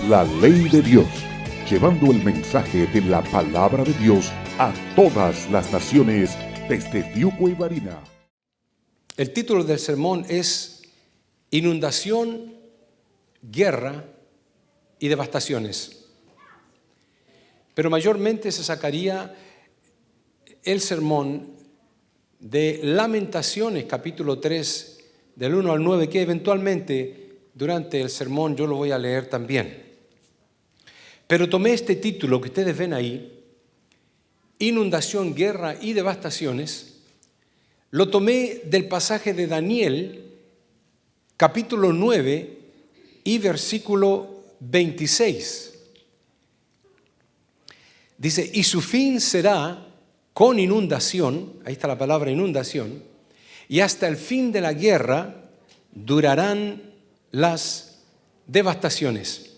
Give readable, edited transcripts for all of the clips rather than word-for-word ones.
La Ley de Dios, llevando el mensaje de la Palabra de Dios a todas las naciones desde Fiuco y Barina. El título del sermón es Inundación, Guerra y Devastaciones. Pero mayormente se sacaría el sermón de Lamentaciones, capítulo 3, del 1 al 9, que eventualmente durante el sermón yo lo voy a leer también. Pero tomé este título que ustedes ven ahí, Inundación, Guerra y Devastaciones, lo tomé del pasaje de Daniel, capítulo 9 y versículo 26. Dice, y su fin será con inundación, ahí está la palabra inundación, y hasta el fin de la guerra durarán las devastaciones.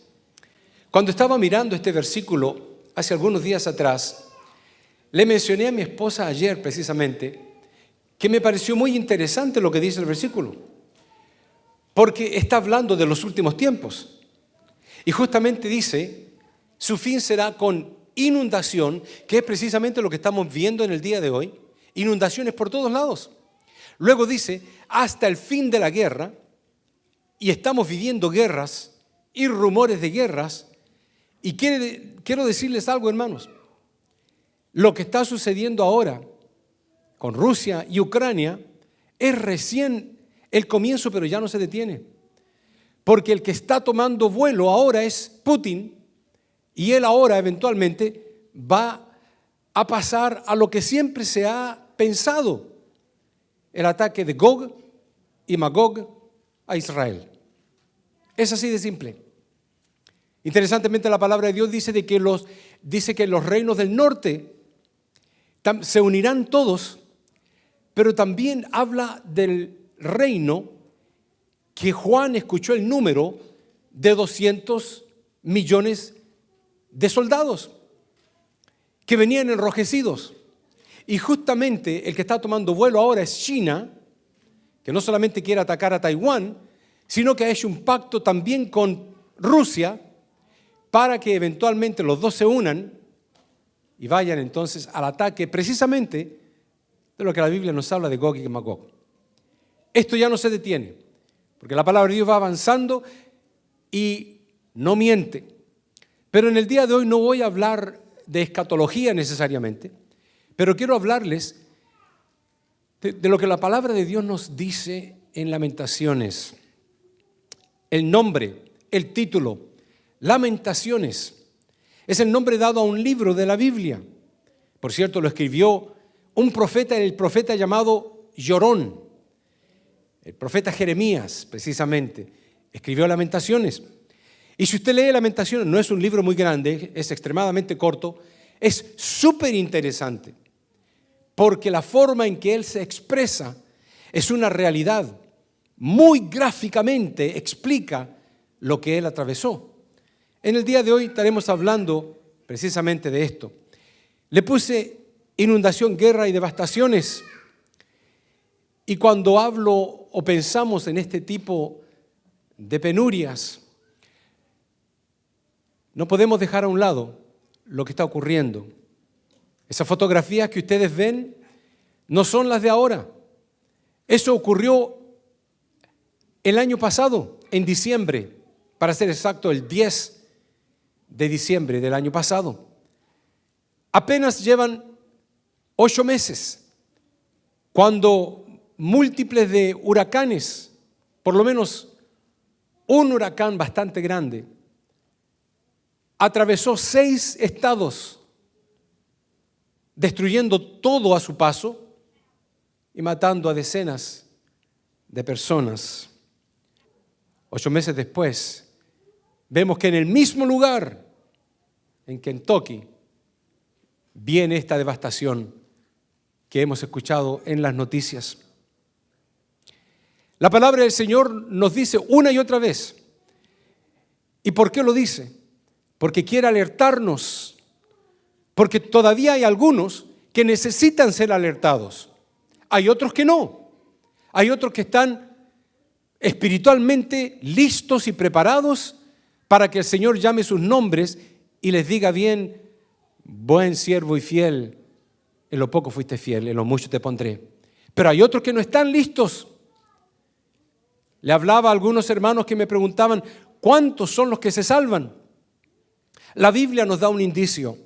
Cuando estaba mirando este versículo hace algunos días atrás, le mencioné a mi esposa ayer precisamente que me pareció muy interesante lo que dice el versículo, porque está hablando de los últimos tiempos. Y justamente dice, su fin será con inundación, que es precisamente lo que estamos viendo en el día de hoy, inundaciones por todos lados. Luego dice, hasta el fin de la guerra, y estamos viviendo guerras y rumores de guerras, y quiero decirles algo, hermanos, lo que está sucediendo ahora con Rusia y Ucrania es recién el comienzo, pero ya no se detiene, porque el que está tomando vuelo ahora es Putin, y él ahora eventualmente va a pasar a lo que siempre se ha pensado, el ataque de Gog y Magog a Israel. Es así de simple. Interesantemente la palabra de Dios dice que los reinos del norte se unirán todos, pero también habla del reino que Juan escuchó el número de 200 millones de soldados que venían enrojecidos. Y justamente el que está tomando vuelo ahora es China, que no solamente quiere atacar a Taiwán, sino que ha hecho un pacto también con Rusia para que eventualmente los dos se unan y vayan entonces al ataque precisamente de lo que la Biblia nos habla de Gog y Magog. Esto ya no se detiene, porque la palabra de Dios va avanzando y no miente. Pero en el día de hoy no voy a hablar de escatología necesariamente, pero quiero hablarles de lo que la palabra de Dios nos dice en Lamentaciones. El nombre, el título, Lamentaciones, es el nombre dado a un libro de la Biblia. Por cierto, lo escribió un profeta, el profeta llamado Llorón, el profeta Jeremías, precisamente, escribió Lamentaciones. Y si usted lee Lamentaciones, no es un libro muy grande, es extremadamente corto, es súper interesante, porque la forma en que él se expresa es una realidad, muy gráficamente explica lo que él atravesó. En el día de hoy estaremos hablando precisamente de esto. Le puse inundación, guerra y devastaciones, y cuando hablo o pensamos en este tipo de penurias, no podemos dejar a un lado lo que está ocurriendo. Esas fotografías que ustedes ven no son las de ahora. Eso ocurrió el año pasado, en diciembre, para ser exacto, el 10 de diciembre del año pasado. Apenas llevan 8 meses, cuando múltiples de huracanes, por lo menos un huracán bastante grande, atravesó 6 estados, destruyendo todo a su paso y matando a decenas de personas. 8 meses después, vemos que en el mismo lugar, en Kentucky, viene esta devastación que hemos escuchado en las noticias. La palabra del Señor nos dice una y otra vez. ¿Y por qué lo dice? Porque quiere alertarnos, porque todavía hay algunos que necesitan ser alertados. Hay otros que no. Hay otros que están espiritualmente listos y preparados para que el Señor llame sus nombres y les diga bien: buen siervo y fiel, en lo poco fuiste fiel, en lo mucho te pondré. Pero hay otros que no están listos. Le hablaba a algunos hermanos que me preguntaban: ¿cuántos son los que se salvan? La Biblia nos da un indicio.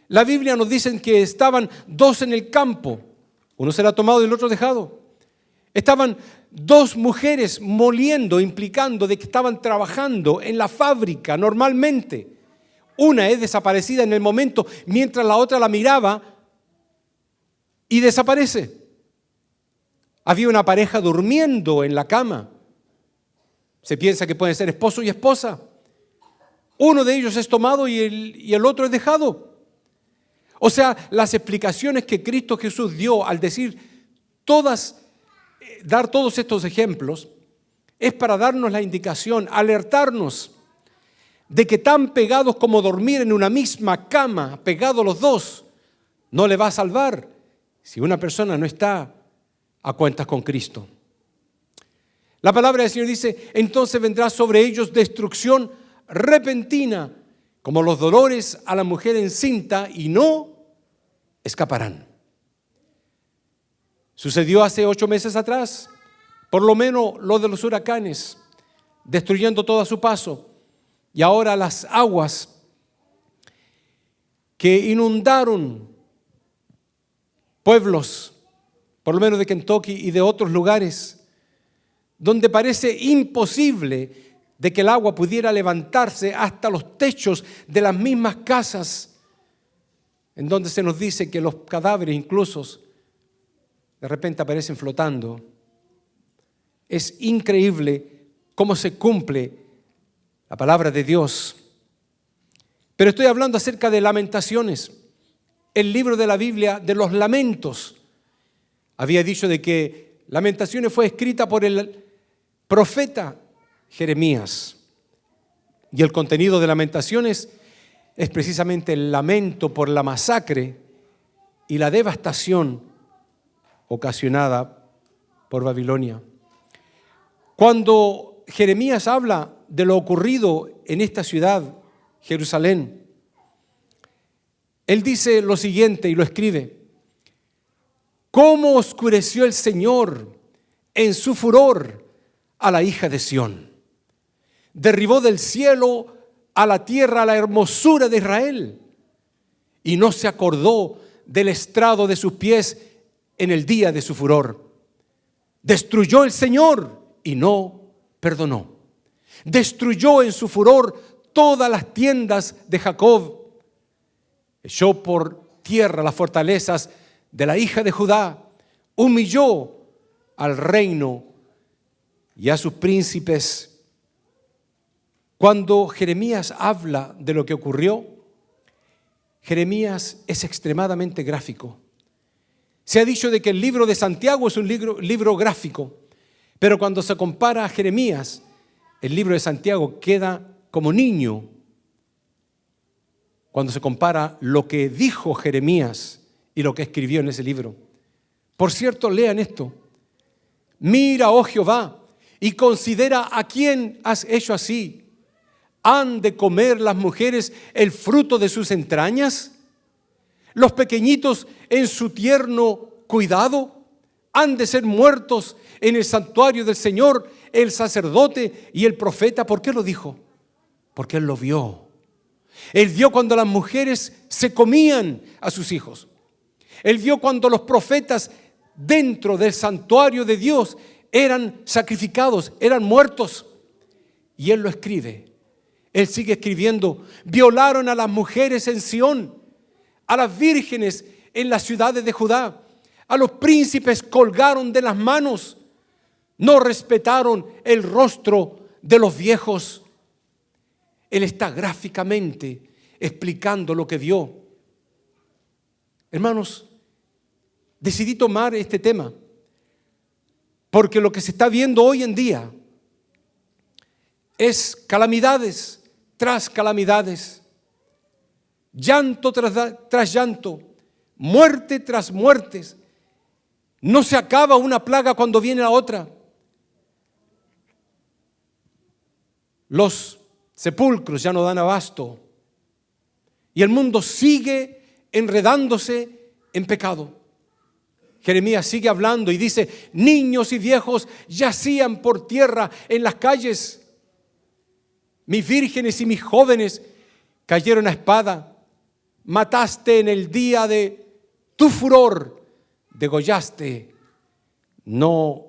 La Biblia nos dice que estaban dos en el campo. Uno será tomado y el otro dejado. Estaban dos mujeres moliendo, implicando de que estaban trabajando en la fábrica normalmente. Una es desaparecida en el momento, mientras la otra la miraba y desaparece. Había una pareja durmiendo en la cama. Se piensa que pueden ser esposo y esposa. Uno de ellos es tomado y el otro es dejado. O sea, las explicaciones que Cristo Jesús dio al dar todos estos ejemplos, es para darnos la indicación, alertarnos de que tan pegados como dormir en una misma cama, pegados los dos, no le va a salvar si una persona no está a cuentas con Cristo. La palabra del Señor dice: entonces vendrá sobre ellos destrucción repentina, como los dolores a la mujer encinta, y no escaparán. Sucedió hace 8 meses atrás, por lo menos lo de los huracanes, destruyendo todo a su paso. Y ahora las aguas que inundaron pueblos, por lo menos de Kentucky y de otros lugares, donde parece imposible de que el agua pudiera levantarse hasta los techos de las mismas casas, en donde se nos dice que los cadáveres incluso de repente aparecen flotando. Es increíble cómo se cumple la palabra de Dios. Pero estoy hablando acerca de Lamentaciones, el libro de la Biblia de los lamentos. Había dicho de que Lamentaciones fue escrita por el profeta Jeremías. Y el contenido de Lamentaciones es precisamente el lamento por la masacre y la devastación ocasionada por Babilonia. Cuando Jeremías habla de lo ocurrido en esta ciudad, Jerusalén, él dice lo siguiente y lo escribe: ¿cómo oscureció el Señor en su furor a la hija de Sión? Derribó del cielo a la tierra la hermosura de Israel, y no se acordó del estrado de sus pies en el día de su furor. Destruyó el Señor y no perdonó. Destruyó en su furor todas las tiendas de Jacob. Echó por tierra las fortalezas de la hija de Judá. Humilló al reino y a sus príncipes. Cuando Jeremías habla de lo que ocurrió, Jeremías es extremadamente gráfico. Se ha dicho de que el libro de Santiago es un libro gráfico, pero cuando se compara a Jeremías, el libro de Santiago queda como niño. Cuando se compara lo que dijo Jeremías y lo que escribió en ese libro. Por cierto, lean esto: mira, oh Jehová, y considera a quién has hecho así. ¿Han de comer las mujeres el fruto de sus entrañas? ¿Los pequeñitos en su tierno cuidado? ¿Han de ser muertos en el santuario del Señor el sacerdote y el profeta? ¿Por qué lo dijo? Porque él lo vio. Él vio cuando las mujeres se comían a sus hijos. Él vio cuando los profetas dentro del santuario de Dios eran sacrificados, eran muertos. Y él lo escribe. Él sigue escribiendo: violaron a las mujeres en Sión, a las vírgenes en las ciudades de Judá, a los príncipes colgaron de las manos, no respetaron el rostro de los viejos. Él está gráficamente explicando lo que vio. Hermanos, decidí tomar este tema porque lo que se está viendo hoy en día es calamidades tras calamidades, llanto tras llanto, muerte tras muerte. No se acaba una plaga cuando viene la otra. Los sepulcros ya no dan abasto. Y el mundo sigue enredándose en pecado. Jeremías sigue hablando y dice: niños y viejos yacían por tierra en las calles. Mis vírgenes y mis jóvenes cayeron a espada. Mataste en el día de tu furor, degollaste, no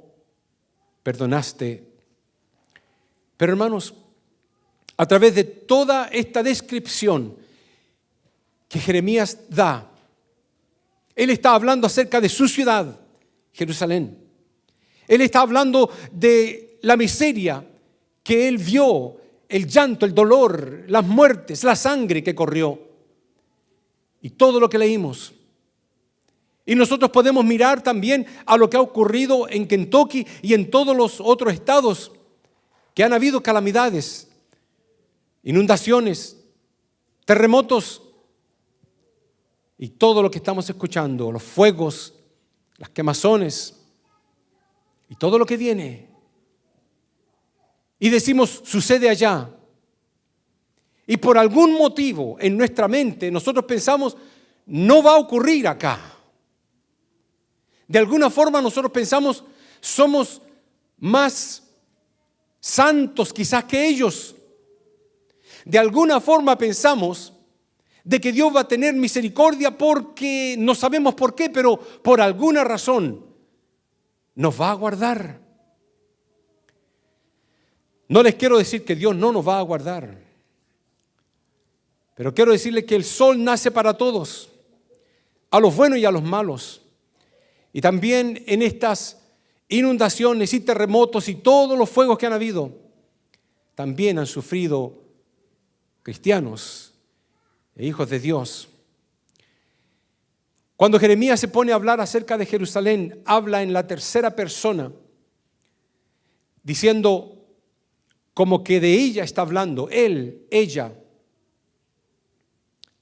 perdonaste. Pero hermanos, a través de toda esta descripción que Jeremías da, él está hablando acerca de su ciudad, Jerusalén. Él está hablando de la miseria que él vio, el llanto, el dolor, las muertes, la sangre que corrió y todo lo que leímos. Y nosotros podemos mirar también a lo que ha ocurrido en Kentucky y en todos los otros estados que han habido calamidades, inundaciones, terremotos y todo lo que estamos escuchando, los fuegos, las quemazones y todo lo que viene. Y decimos: sucede allá. Y por algún motivo en nuestra mente nosotros pensamos: no va a ocurrir acá. De alguna forma nosotros pensamos: somos más santos quizás que ellos. De alguna forma pensamos de que Dios va a tener misericordia porque no sabemos por qué, pero por alguna razón nos va a guardar. No les quiero decir que Dios no nos va a guardar, pero quiero decirles que el sol nace para todos, a los buenos y a los malos. Y también en estas inundaciones y terremotos y todos los fuegos que han habido, también han sufrido cristianos e hijos de Dios. Cuando Jeremías se pone a hablar acerca de Jerusalén, habla en la tercera persona, diciendo como que de ella está hablando, él, ella,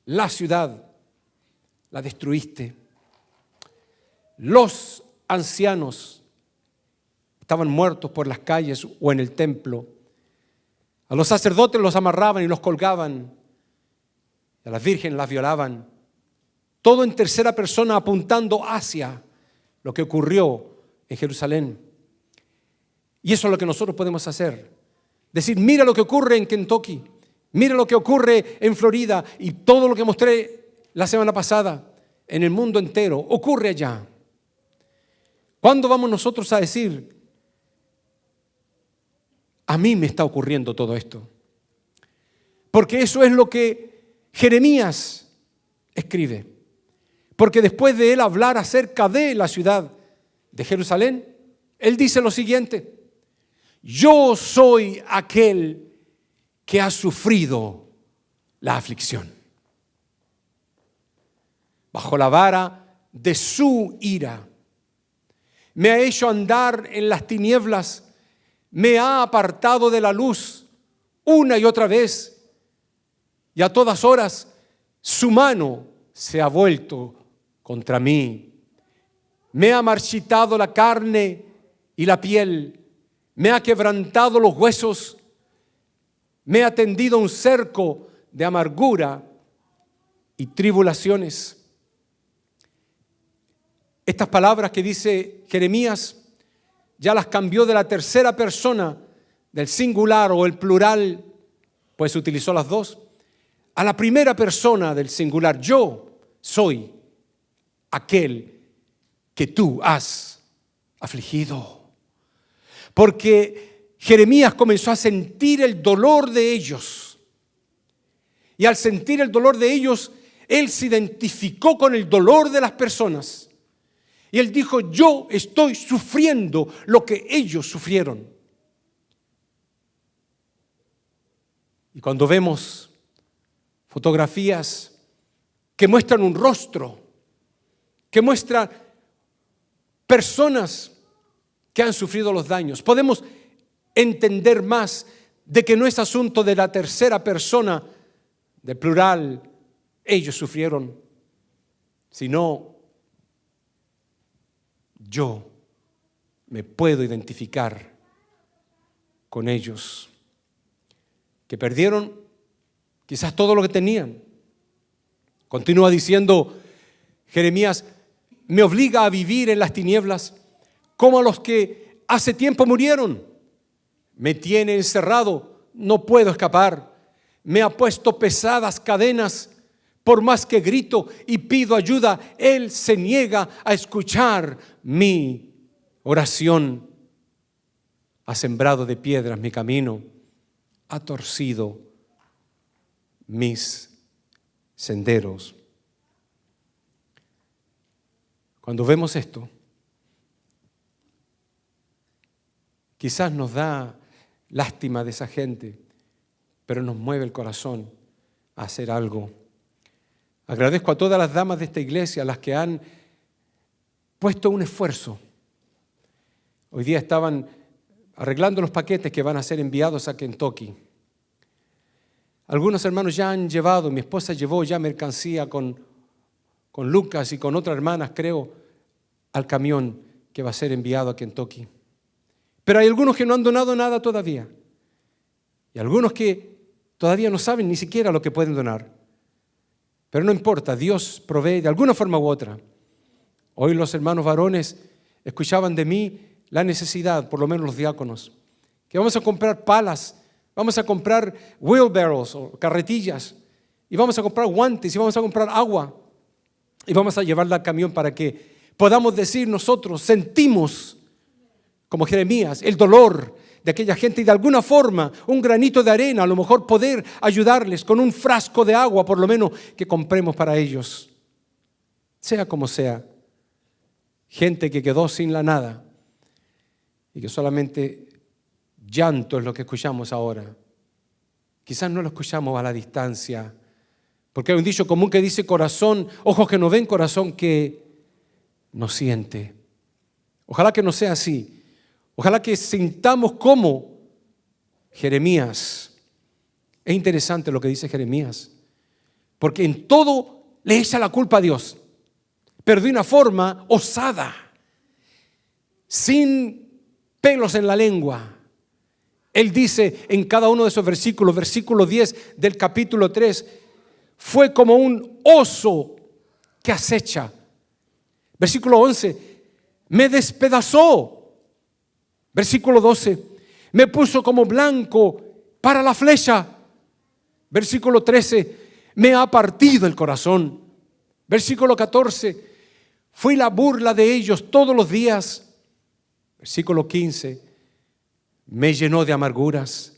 la ciudad, la destruiste. Los ancianos estaban muertos por las calles o en el templo. A los sacerdotes los amarraban y los colgaban. A las vírgenes las violaban. Todo en tercera persona, apuntando hacia lo que ocurrió en Jerusalén. Y eso es lo que nosotros podemos hacer. Decir: mira lo que ocurre en Kentucky, mira lo que ocurre en Florida y todo lo que mostré la semana pasada en el mundo entero ocurre allá. ¿Cuándo vamos nosotros a decir: a mí me está ocurriendo todo esto? Porque eso es lo que Jeremías escribe. Porque después de él hablar acerca de la ciudad de Jerusalén, él dice lo siguiente: yo soy aquel que ha sufrido la aflicción. Bajo la vara de su ira, me ha hecho andar en las tinieblas, me ha apartado de la luz una y otra vez, y a todas horas su mano se ha vuelto contra mí. Me ha marchitado la carne y la piel, me ha quebrantado los huesos, me ha tendido un cerco de amargura y tribulaciones. Estas palabras que dice Jeremías ya las cambió de la tercera persona, del singular o el plural, pues utilizó las dos, a la primera persona del singular. Yo soy aquel que tú has afligido. Porque Jeremías comenzó a sentir el dolor de ellos. Y al sentir el dolor de ellos, él se identificó con el dolor de las personas. Y él dijo: yo estoy sufriendo lo que ellos sufrieron. Y cuando vemos fotografías que muestran un rostro, que muestran personas que han sufrido los daños, podemos entender más de que no es asunto de la tercera persona, del plural, ellos sufrieron, sino yo me puedo identificar con ellos. que perdieron quizás todo lo que tenían. Continúa diciendo Jeremías, me obliga a vivir en las tinieblas como a los que hace tiempo murieron. Me tiene encerrado, no puedo escapar. Me ha puesto pesadas cadenas. Por más que grito y pido ayuda, Él se niega a escuchar mi oración. Ha sembrado de piedras mi camino, ha torcido mis senderos. Cuando vemos esto, quizás nos da lástima de esa gente, pero nos mueve el corazón a hacer algo. Agradezco a todas las damas de esta iglesia, las que han puesto un esfuerzo. Hoy día estaban arreglando los paquetes que van a ser enviados a Kentucky. Algunos hermanos ya han llevado, mi esposa llevó ya mercancía con Lucas y con otras hermanas, creo, al camión que va a ser enviado a Kentucky. Pero hay algunos que no han donado nada todavía. Y algunos que todavía no saben ni siquiera lo que pueden donar. Pero no importa, Dios provee de alguna forma u otra. Hoy los hermanos varones escuchaban de mí la necesidad, por lo menos los diáconos, que vamos a comprar palas, vamos a comprar wheelbarrows o carretillas, y vamos a comprar guantes, y vamos a comprar agua, y vamos a llevarla al camión para que podamos decir nosotros, sentimos, como Jeremías, el dolor de aquella gente y de alguna forma un granito de arena, a lo mejor poder ayudarles con un frasco de agua, por lo menos que compremos para ellos. Sea como sea, gente que quedó sin la nada y que solamente llanto es lo que escuchamos ahora. Quizás no lo escuchamos a la distancia, porque hay un dicho común que dice corazón, ojos que no ven, corazón que no siente. Ojalá que no sea así. Ojalá que sintamos como Jeremías. Es interesante lo que dice Jeremías, porque en todo le echa la culpa a Dios, pero de una forma osada, sin pelos en la lengua. Él dice en cada uno de esos versículos, versículo 10 del capítulo 3, fue como un oso que acecha. Versículo 11, me despedazó. Versículo 12, me puso como blanco para la flecha. Versículo 13, me ha partido el corazón. Versículo 14, fui la burla de ellos todos los días. Versículo 15, me llenó de amarguras.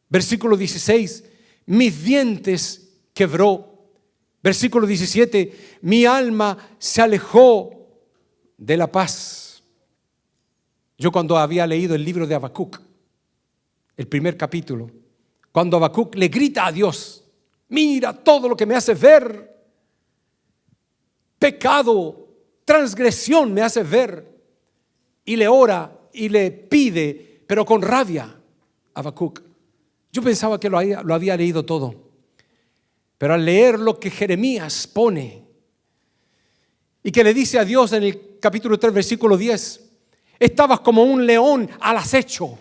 Versículo 16, mis dientes quebró. Versículo 17, mi alma se alejó de la paz. Yo cuando había leído el libro de Habacuc, el primer capítulo, cuando Habacuc le grita a Dios, mira todo lo que me hace ver, pecado, transgresión me hace ver, y le ora y le pide, pero con rabia, Habacuc. Yo pensaba que lo había leído todo, pero al leer lo que Jeremías pone y que le dice a Dios en el capítulo 3, versículo 10, estabas como un león al acecho.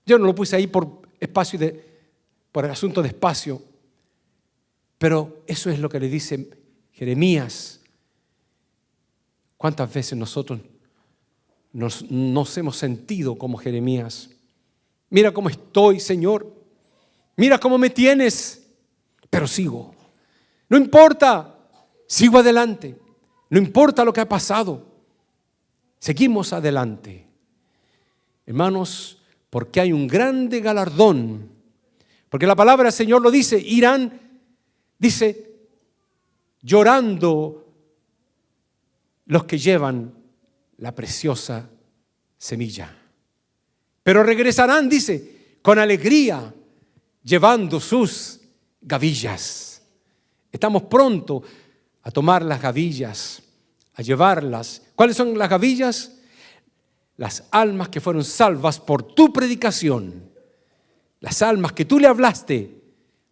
Yo no lo puse ahí por el asunto de espacio, pero eso es lo que le dice Jeremías. ¿Cuántas veces nosotros nos hemos sentido como Jeremías? Mira cómo estoy, Señor. Mira cómo me tienes, pero sigo. No importa, sigo adelante. No importa lo que ha pasado. Seguimos adelante. Hermanos, porque hay un grande galardón. Porque la palabra del Señor lo dice, irán, dice, llorando los que llevan la preciosa semilla. Pero regresarán, dice, con alegría, llevando sus gavillas. Estamos pronto a tomar las gavillas, a llevarlas. ¿Cuáles son las gavillas? Las almas que fueron salvas por tu predicación. Las almas que tú le hablaste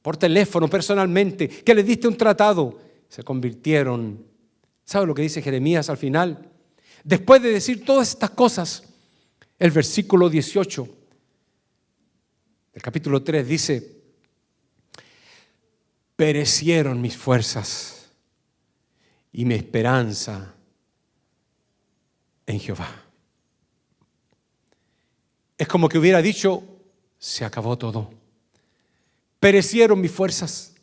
por teléfono, personalmente, que le diste un tratado, se convirtieron. ¿Sabe lo que dice Jeremías al final? Después de decir todas estas cosas, el versículo 18, del capítulo 3 dice: perecieron mis fuerzas y mi esperanza en Jehová. Es como que hubiera dicho: se acabó todo. Perecieron mis fuerzas.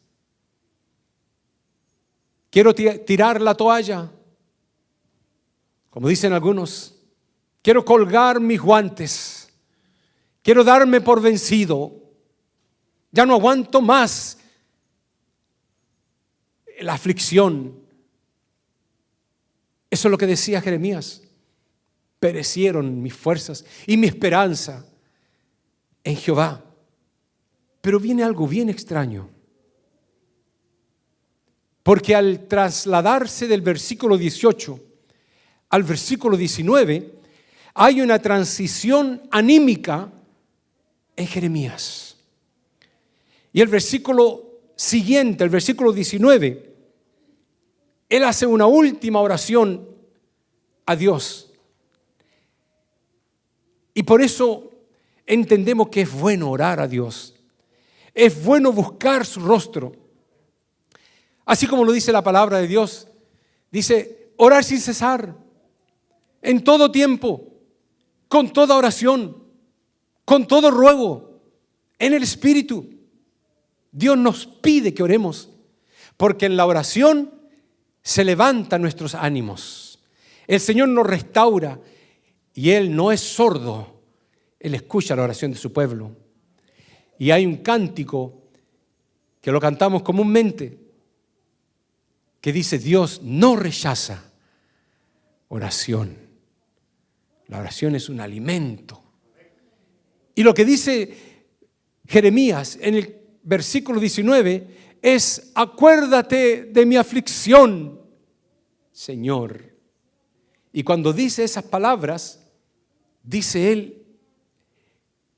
Quiero tirar la toalla, como dicen algunos. Quiero colgar mis guantes. Quiero darme por vencido. Ya no aguanto más la aflicción. Eso es lo que decía Jeremías. Perecieron mis fuerzas y mi esperanza en Jehová. Pero viene algo bien extraño. Porque al trasladarse del versículo 18 al versículo 19, hay una transición anímica en Jeremías. Y el versículo siguiente, el versículo 19, él hace una última oración a Dios. Y por eso entendemos que es bueno orar a Dios. Es bueno buscar su rostro. Así como lo dice la palabra de Dios, dice: orar sin cesar, en todo tiempo, con toda oración, con todo ruego, en el Espíritu. Dios nos pide que oremos, porque en la oración se levantan nuestros ánimos. El Señor nos restaura y Él no es sordo. Él escucha la oración de su pueblo. Y hay un cántico que lo cantamos comúnmente, que dice: Dios no rechaza oración. La oración es un alimento. Y lo que dice Jeremías en el versículo 19 es: acuérdate de mi aflicción, Señor. Y cuando dice esas palabras, dice él: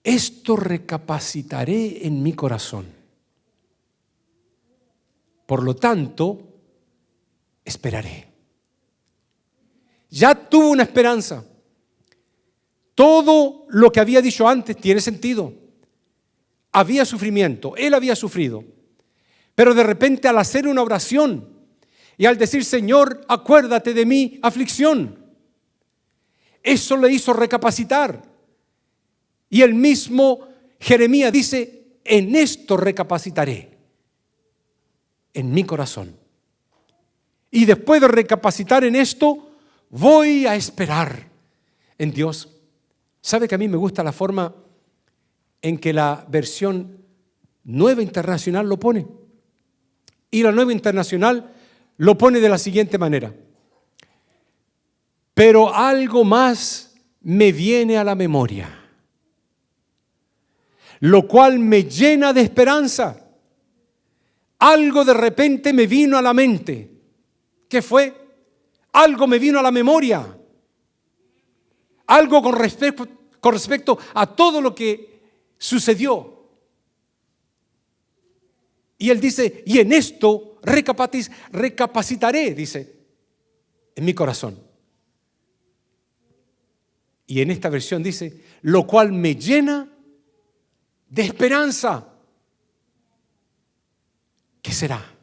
esto recapacitaré en mi corazón. Por lo tanto, esperaré. Ya tuvo una esperanza. Todo lo que había dicho antes tiene sentido. Había sufrimiento, él había sufrido. Pero de repente, al hacer una oración y al decir: Señor, acuérdate de mi aflicción, eso le hizo recapacitar. Y el mismo Jeremías dice: en esto recapacitaré, en mi corazón. Y después de recapacitar en esto, voy a esperar en Dios. ¿Sabe que a mí me gusta la forma en que la versión Nueva Internacional lo pone? Y la Nueva Internacional lo pone de la siguiente manera: pero algo más me viene a la memoria, lo cual me llena de esperanza. Algo de repente me vino a la mente. ¿Qué fue? Algo me vino a la memoria. Algo con respecto a todo lo que sucedió. Y él dice: y en esto recapacitaré, dice, en mi corazón. Y en esta versión dice: lo cual me llena de esperanza. ¿Qué será?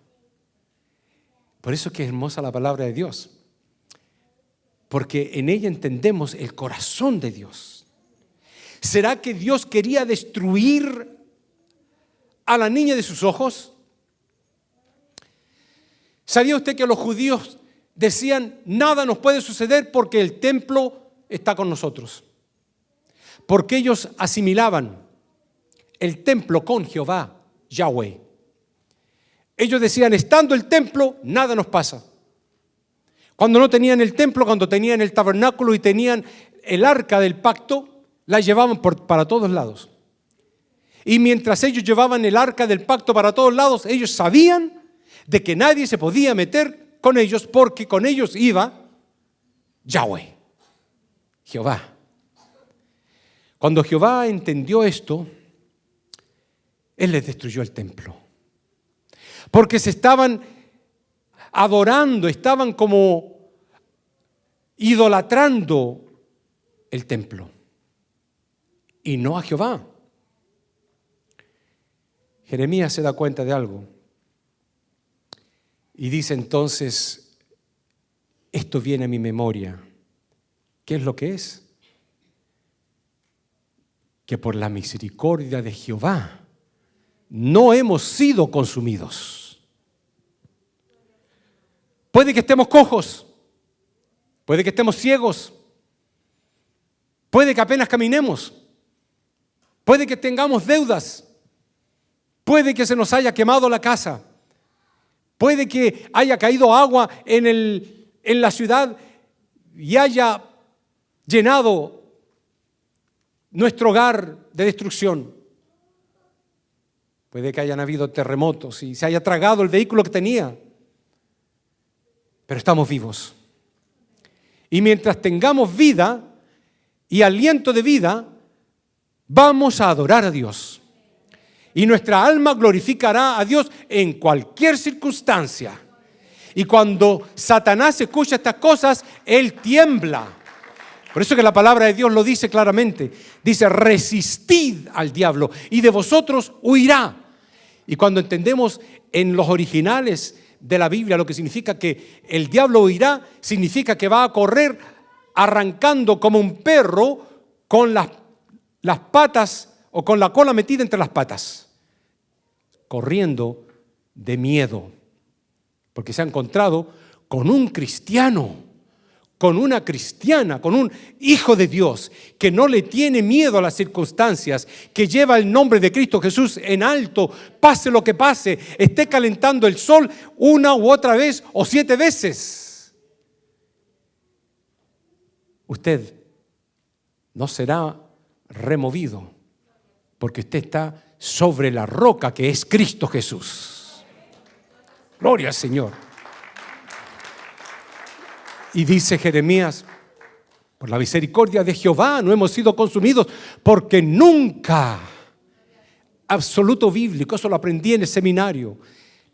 Por eso que es hermosa la palabra de Dios, porque en ella entendemos el corazón de Dios. ¿Será que Dios quería destruir a la niña de sus ojos? ¿Sabía usted que los judíos decían: nada nos puede suceder porque el templo está con nosotros? Porque ellos asimilaban el templo con Jehová, Yahweh. Ellos decían: estando el templo, nada nos pasa. Cuando no tenían el templo, cuando tenían el tabernáculo y tenían el arca del pacto, la llevaban para todos lados. Y mientras ellos llevaban el arca del pacto para todos lados, ellos sabían de que nadie se podía meter con ellos, porque con ellos iba Yahweh, Jehová. Cuando Jehová entendió esto, Él les destruyó el templo. Porque se estaban adorando, estaban como idolatrando el templo y no a Jehová. Jeremías se da cuenta de algo y dice entonces, esto viene a mi memoria. ¿Qué es lo que es? Que por la misericordia de Jehová no hemos sido consumidos. Puede que estemos cojos, puede que estemos ciegos, puede que apenas caminemos, puede que tengamos deudas, puede que se nos haya quemado la casa, puede que haya caído agua en la ciudad y haya llenado nuestro hogar de destrucción. Puede que hayan habido terremotos y se haya tragado el vehículo que tenía. Pero estamos vivos. Y mientras tengamos vida y aliento de vida, vamos a adorar a Dios. Y nuestra alma glorificará a Dios en cualquier circunstancia. Y cuando Satanás escucha estas cosas, él tiembla. Por eso que la palabra de Dios lo dice claramente. Dice, resistid al diablo y de vosotros huirá. Y cuando entendemos en los originales de la Biblia lo que significa que el diablo huirá, significa que va a correr arrancando como un perro con las patas o con la cola metida entre las patas, corriendo de miedo, porque se ha encontrado con un cristiano, con una cristiana, con un hijo de Dios que no le tiene miedo a las circunstancias, que lleva el nombre de Cristo Jesús en alto, pase lo que pase, esté calentando el sol una u otra vez o 7 veces. Usted no será removido porque usted está sobre la roca que es Cristo Jesús. Gloria al Señor. Y dice Jeremías, por la misericordia de Jehová no hemos sido consumidos, porque nunca, absoluto bíblico, eso lo aprendí en el seminario.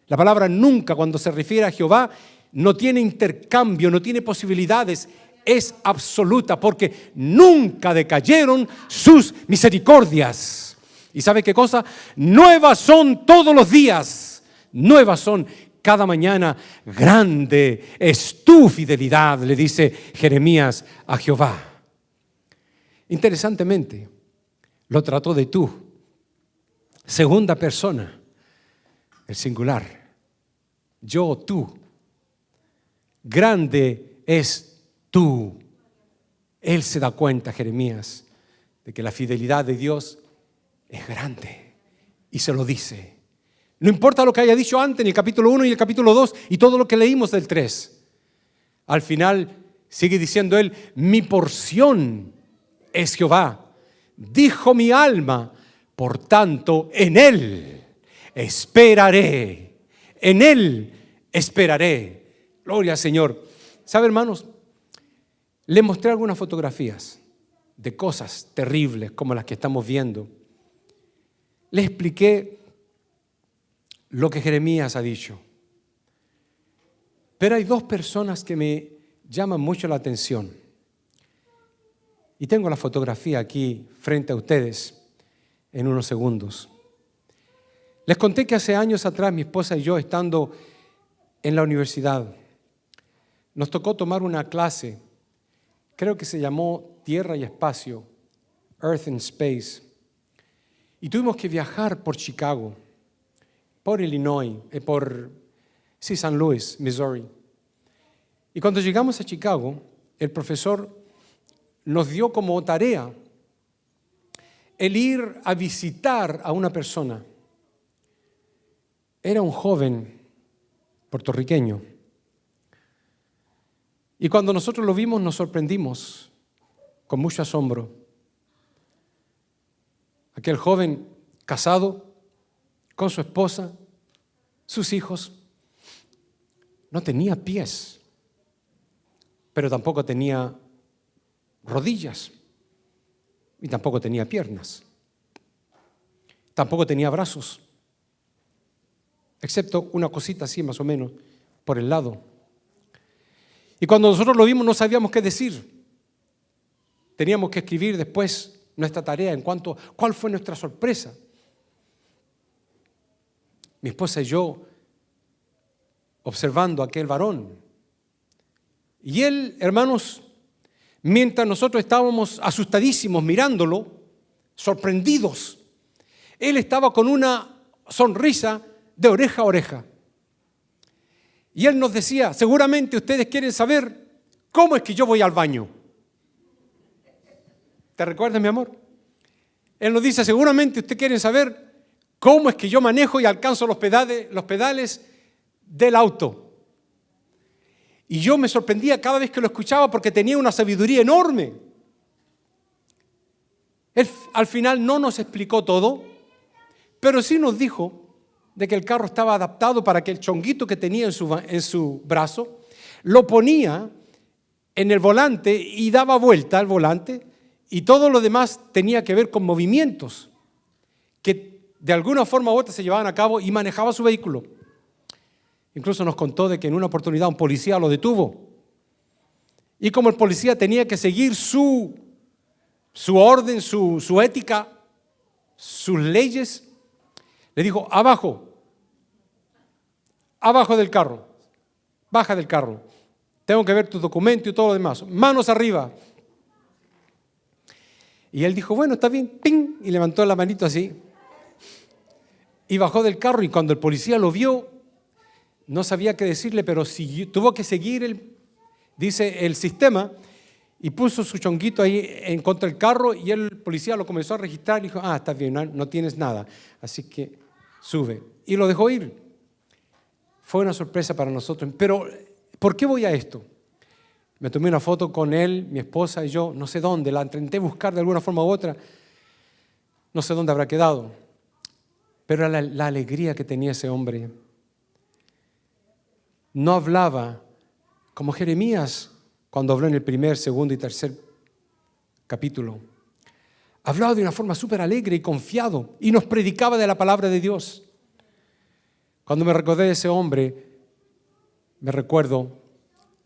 La palabra nunca, cuando se refiere a Jehová, no tiene intercambio, no tiene posibilidades, es absoluta, porque nunca decayeron sus misericordias. ¿Y sabe qué cosa? Nuevas son todos los días, nuevas son cada mañana. Grande es tu fidelidad, le dice Jeremías a Jehová. Interesantemente, lo trató de tú. Segunda persona, el singular. Yo, tú. Grande es tú. Él se da cuenta, Jeremías, de que la fidelidad de Dios es grande. Y se lo dice. No importa lo que haya dicho antes en el capítulo 1 y el capítulo 2 y todo lo que leímos del 3. Al final sigue diciendo él, mi porción es Jehová. Dijo mi alma, por tanto en él esperaré. En él esperaré. Gloria al Señor. ¿Sabe, hermanos? Les mostré algunas fotografías de cosas terribles como las que estamos viendo. Les expliqué lo que Jeremías ha dicho. Pero hay 2 personas que me llaman mucho la atención. Y tengo la fotografía aquí frente a ustedes en unos segundos. Les conté que hace años atrás mi esposa y yo, estando en la universidad, nos tocó tomar una clase, creo que se llamó Tierra y Espacio, Earth and Space. Y tuvimos que viajar por Chicago, por Illinois, San Luis, Missouri. Y cuando llegamos a Chicago, el profesor nos dio como tarea el ir a visitar a una persona. Era un joven puertorriqueño. Y cuando nosotros lo vimos, nos sorprendimos con mucho asombro. Aquel joven casado, con su esposa, sus hijos, no tenía pies, pero tampoco tenía rodillas y tampoco tenía piernas, tampoco tenía brazos, excepto una cosita así más o menos por el lado. Y cuando nosotros lo vimos no sabíamos qué decir. Teníamos que escribir después nuestra tarea en cuanto a cuál fue nuestra sorpresa. mi esposa y yo, observando a aquel varón. Y él, hermanos, mientras nosotros estábamos asustadísimos mirándolo, sorprendidos, él estaba con una sonrisa de oreja a oreja. Y él nos decía, seguramente ustedes quieren saber cómo es que yo voy al baño. ¿Te recuerdas, mi amor? Él nos dice, seguramente ustedes quieren saber cómo es que yo manejo y alcanzo los pedales del auto. Y yo me sorprendía cada vez que lo escuchaba porque tenía una sabiduría enorme. Él al final no nos explicó todo, pero sí nos dijo de que el carro estaba adaptado para que el chonguito que tenía en su brazo lo ponía en el volante y daba vuelta al volante, y todo lo demás tenía que ver con movimientos que de alguna forma u otra se llevaban a cabo y manejaba su vehículo. Incluso nos contó de que en una oportunidad un policía lo detuvo. Y como el policía tenía que seguir su orden, su ética, sus leyes, le dijo, abajo del carro, baja del carro. Tengo que ver tu documento y todo lo demás. Manos arriba. Y él dijo, bueno, está bien, ¡ping! Y levantó la manito así. Y bajó del carro, y cuando el policía lo vio, no sabía qué decirle, pero tuvo que seguir el sistema, y puso su chonguito ahí en contra del carro, y el policía lo comenzó a registrar y dijo, está bien, no tienes nada, así que sube. Y lo dejó ir. Fue una sorpresa para nosotros. Pero, ¿por qué voy a esto? Me tomé una foto con él, mi esposa y yo, no sé dónde, la intenté buscar de alguna forma u otra, no sé dónde habrá quedado, pero era la alegría que tenía ese hombre. No hablaba como Jeremías cuando habló en el 1, 2 y 3 capítulo. Hablaba de una forma súper alegre y confiado, y nos predicaba de la palabra de Dios. Cuando me recordé de ese hombre, me recuerdo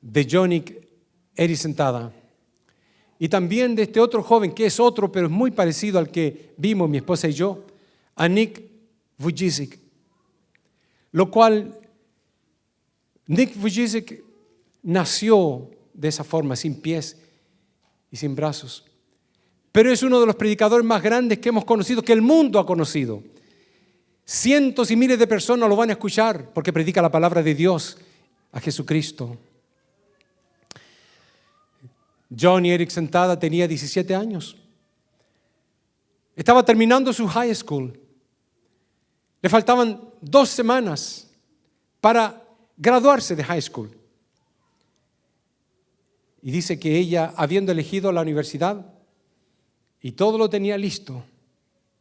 de Johnny Ericentada, y también de este otro joven que es otro, pero es muy parecido al que vimos mi esposa y yo, a Nick Vujicic. Lo cual, Nick Vujicic nació de esa forma, sin pies y sin brazos. Pero es uno de los predicadores más grandes que hemos conocido, que el mundo ha conocido. Cientos y miles de personas lo van a escuchar porque predica la palabra de Dios, a Jesucristo. Johnny Ericentada tenía 17 años. Estaba terminando su high school. Le faltaban 2 semanas para graduarse de high school. Y dice que ella, habiendo elegido la universidad y todo lo tenía listo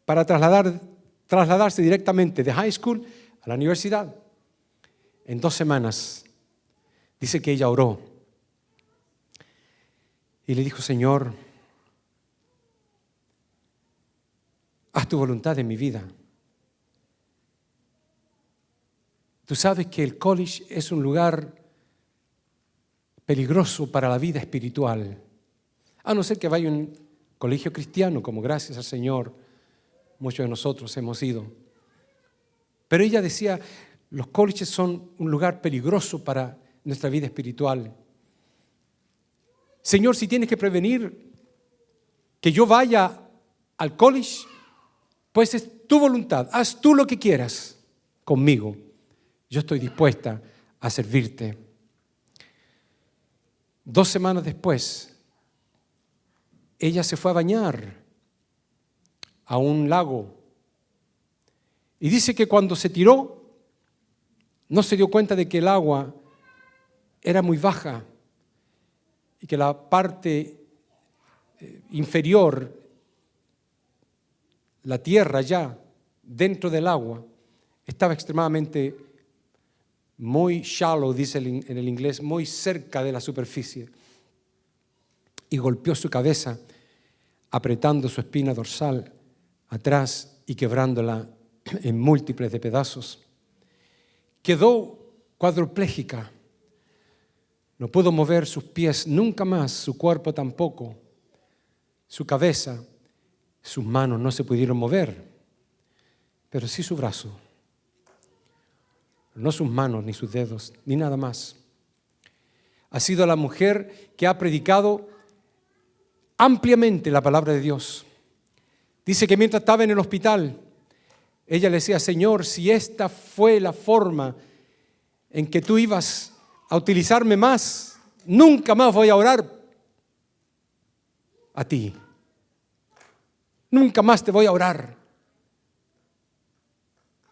para trasladarse directamente de high school a la universidad, en 2 semanas, dice que ella oró y le dijo, Señor, haz tu voluntad en mi vida. Tú sabes que el college es un lugar peligroso para la vida espiritual, a no ser que vaya a un colegio cristiano, como gracias al Señor muchos de nosotros hemos ido. Pero ella decía, los colleges son un lugar peligroso para nuestra vida espiritual. Señor, si tienes que prevenir que yo vaya al college, pues es tu voluntad, haz tú lo que quieras conmigo. Yo estoy dispuesta a servirte. 2 semanas después, ella se fue a bañar a un lago. Y dice que cuando se tiró, no se dio cuenta de que el agua era muy baja y que la parte inferior, la tierra ya dentro del agua, estaba extremadamente muy shallow, dice en el inglés, muy cerca de la superficie. Y golpeó su cabeza, apretando su espina dorsal atrás y quebrándola en múltiples de pedazos. Quedó cuadripléjica. No pudo mover sus pies nunca más, su cuerpo tampoco. Su cabeza, sus manos no se pudieron mover, pero sí su brazo. no sus manos, ni sus dedos, ni nada más. Ha sido la mujer que ha predicado ampliamente la palabra de Dios. Dice que mientras estaba en el hospital, ella le decía: Señor, si esta fue la forma en que tú ibas a utilizarme más, nunca más voy a orar a ti. Nunca más te voy a orar.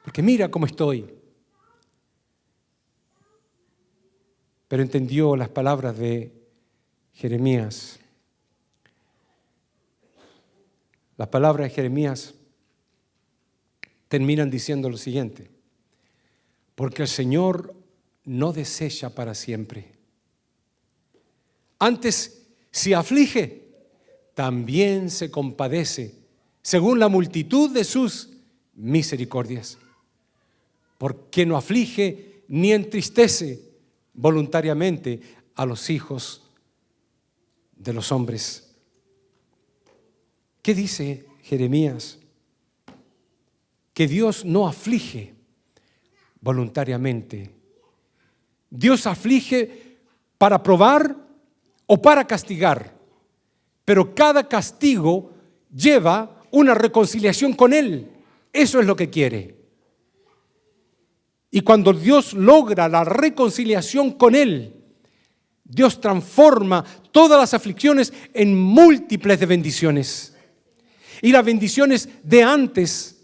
Porque mira cómo estoy. Pero entendió las palabras de Jeremías. Las palabras de Jeremías terminan diciendo lo siguiente: porque el Señor no desecha para siempre. Antes, si aflige, también se compadece, según la multitud de sus misericordias. Porque no aflige ni entristece voluntariamente a los hijos de los hombres. ¿Qué dice Jeremías? Que Dios no aflige voluntariamente. Dios aflige para probar o para castigar, pero cada castigo lleva una reconciliación con Él. Eso es lo que quiere. Y cuando Dios logra la reconciliación con Él, Dios transforma todas las aflicciones en múltiples de bendiciones. Y las bendiciones de antes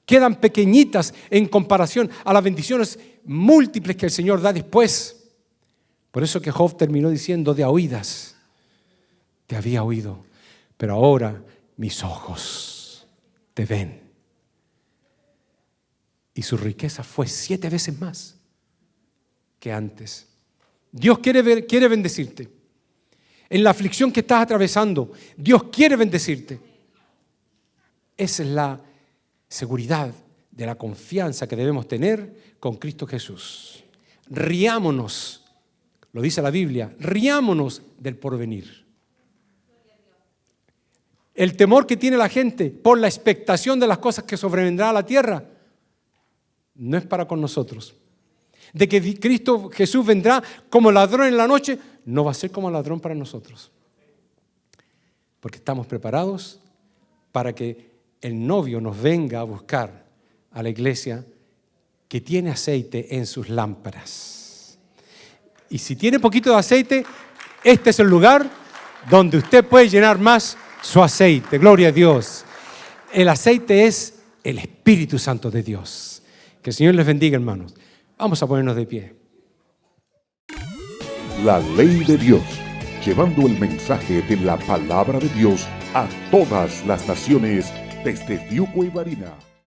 quedan pequeñitas en comparación a las bendiciones múltiples que el Señor da después. Por eso que Job terminó diciendo: de a oídas te había oído, pero ahora mis ojos te ven. Y su riqueza fue 7 veces más que antes. Dios quiere bendecirte. En la aflicción que estás atravesando, Dios quiere bendecirte. Esa es la seguridad de la confianza que debemos tener con Cristo Jesús. Riámonos, lo dice la Biblia, riámonos del porvenir. El temor que tiene la gente por la expectación de las cosas que sobrevendrán a la tierra no es para con nosotros. De que Cristo Jesús vendrá como ladrón en la noche, no va a ser como ladrón para nosotros. Porque estamos preparados para que el novio nos venga a buscar a la iglesia que tiene aceite en sus lámparas. Y si tiene poquito de aceite, este es el lugar donde usted puede llenar más su aceite. Gloria a Dios. El aceite es el Espíritu Santo de Dios. Que el Señor les bendiga, hermanos. Vamos a ponernos de pie. La ley de Dios, llevando el mensaje de la palabra de Dios a todas las naciones desde Fiuco y Varina.